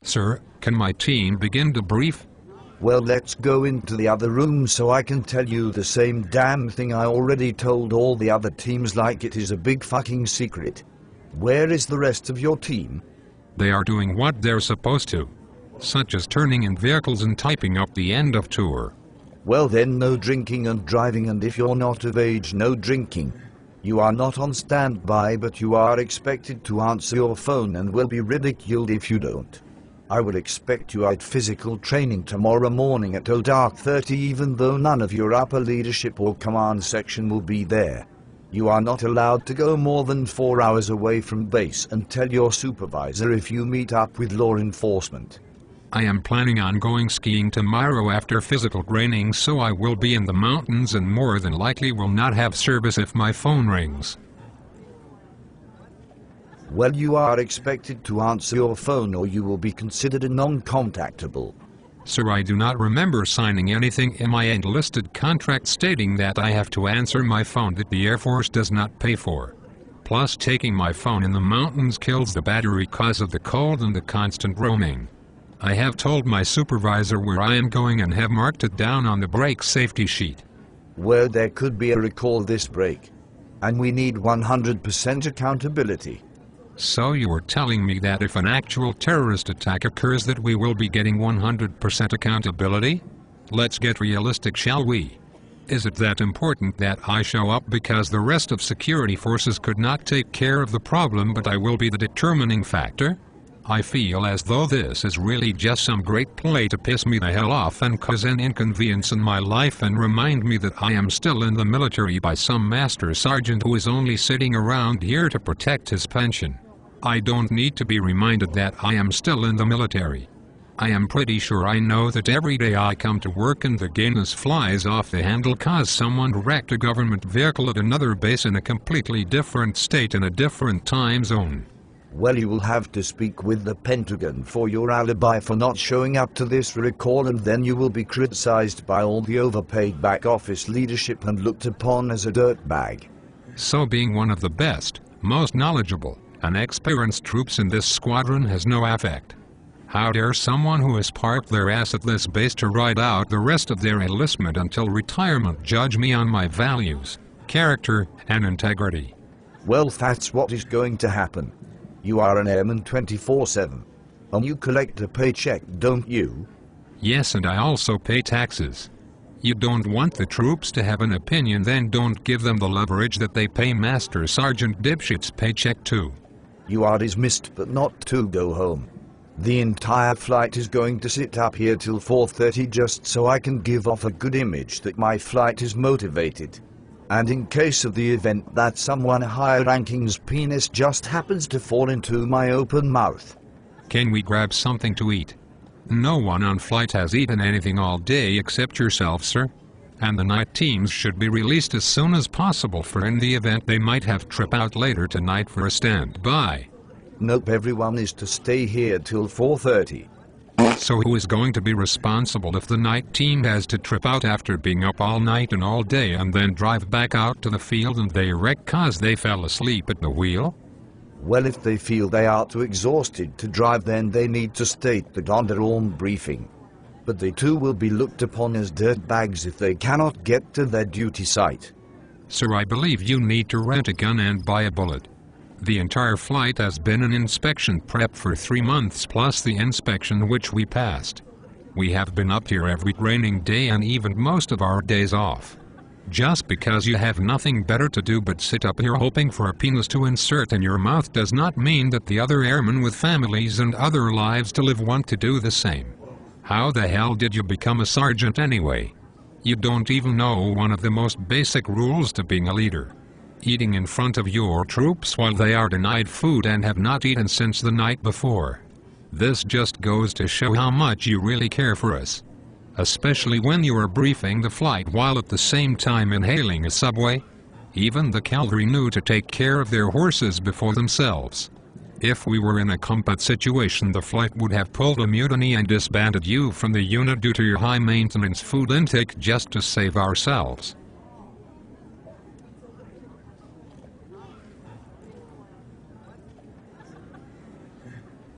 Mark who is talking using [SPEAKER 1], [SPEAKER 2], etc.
[SPEAKER 1] Sir, can my team begin to brief?
[SPEAKER 2] Well, let's go into the other room so I can tell you the same damn thing I already told all the other teams, like it is a big fucking secret. Where is the rest of your team?
[SPEAKER 1] They are doing what they're supposed to, such as turning in vehicles and typing up the end of tour.
[SPEAKER 2] Well then, no drinking and driving, and if you're not of age, no drinking. You are not on standby, but you are expected to answer your phone and will be ridiculed if you don't. I will expect you at physical training tomorrow morning at dark 30, even though none of your upper leadership or command section will be there. You are not allowed to go more than 4 hours away from base, and tell your supervisor if you meet up with law enforcement.
[SPEAKER 1] I am planning on going skiing tomorrow after physical training, so I will be in the mountains and more than likely will not have service if my phone rings.
[SPEAKER 2] Well, you are expected to answer your phone or you will be considered a non-contactable.
[SPEAKER 1] Sir, I do not remember signing anything in my enlisted contract stating that I have to answer my phone that the Air Force does not pay for. Plus, taking my phone in the mountains kills the battery cause of the cold and the constant roaming. I have told my supervisor where I am going and have marked it down on the brake safety sheet.
[SPEAKER 2] Well, there could be a recall this break, and we need 100% accountability.
[SPEAKER 1] So you are telling me that if an actual terrorist attack occurs that we will be getting 100% accountability? Let's get realistic, shall we? Is it that important that I show up because the rest of security forces could not take care of the problem, but I will be the determining factor? I feel as though this is really just some great play to piss me the hell off and cause an inconvenience in my life and remind me that I am still in the military by some master sergeant who is only sitting around here to protect his pension. I don't need to be reminded that I am still in the military. I am pretty sure I know that every day I come to work and the Guinness flies off the handle cause someone wrecked a government vehicle at another base in a completely different state in a different time zone.
[SPEAKER 2] Well, you will have to speak with the Pentagon for your alibi for not showing up to this recall, and then you will be criticized by all the overpaid back office leadership and looked upon as a dirtbag.
[SPEAKER 1] So being one of the best, most knowledgeable, and experienced troops in this squadron has no effect. How dare someone who has parked their ass at this base to ride out the rest of their enlistment until retirement judge me on my values, character, and integrity?
[SPEAKER 2] Well, that's what is going to happen. You are an airman 24/7. And you collect a paycheck, don't you?
[SPEAKER 1] Yes, and I also pay taxes. You don't want the troops to have an opinion, then don't give them the leverage that they pay Master Sergeant Dipshit's paycheck to.
[SPEAKER 2] You are dismissed, but not to go home. The entire flight is going to sit up here till 4:30 just so I can give off a good image that my flight is motivated. And in case of the event that someone higher ranking's penis just happens to fall into my open mouth.
[SPEAKER 1] Can we grab something to eat? No one on flight has eaten anything all day except yourself, sir. And the night teams should be released as soon as possible for in the event they might have trip out later tonight for a standby.
[SPEAKER 2] Nope, everyone is to stay here till 4:30.
[SPEAKER 1] So who is going to be responsible if the night team has to trip out after being up all night and all day and then drive back out to the field and they wreck cause they fell asleep at the wheel?
[SPEAKER 2] Well, if they feel they are too exhausted to drive, then they need to state that on their own briefing. But they too will be looked upon as dirtbags if they cannot get to their duty site.
[SPEAKER 1] Sir, I believe you need to rent a gun and buy a bullet. The entire flight has been an inspection prep for 3 months plus the inspection which we passed. We have been up here every training day and even most of our days off. Just because you have nothing better to do but sit up here hoping for a penis to insert in your mouth does not mean that the other airmen with families and other lives to live want to do the same. How the hell did you become a sergeant anyway? You don't even know one of the most basic rules to being a leader. Eating in front of your troops while they are denied food and have not eaten since the night before. This just goes to show how much you really care for us. Especially when you are briefing the flight while at the same time inhaling a subway. Even the cavalry knew to take care of their horses before themselves. If we were in a combat situation, the flight would have pulled a mutiny and disbanded you from the unit due to your high maintenance food intake just to save ourselves.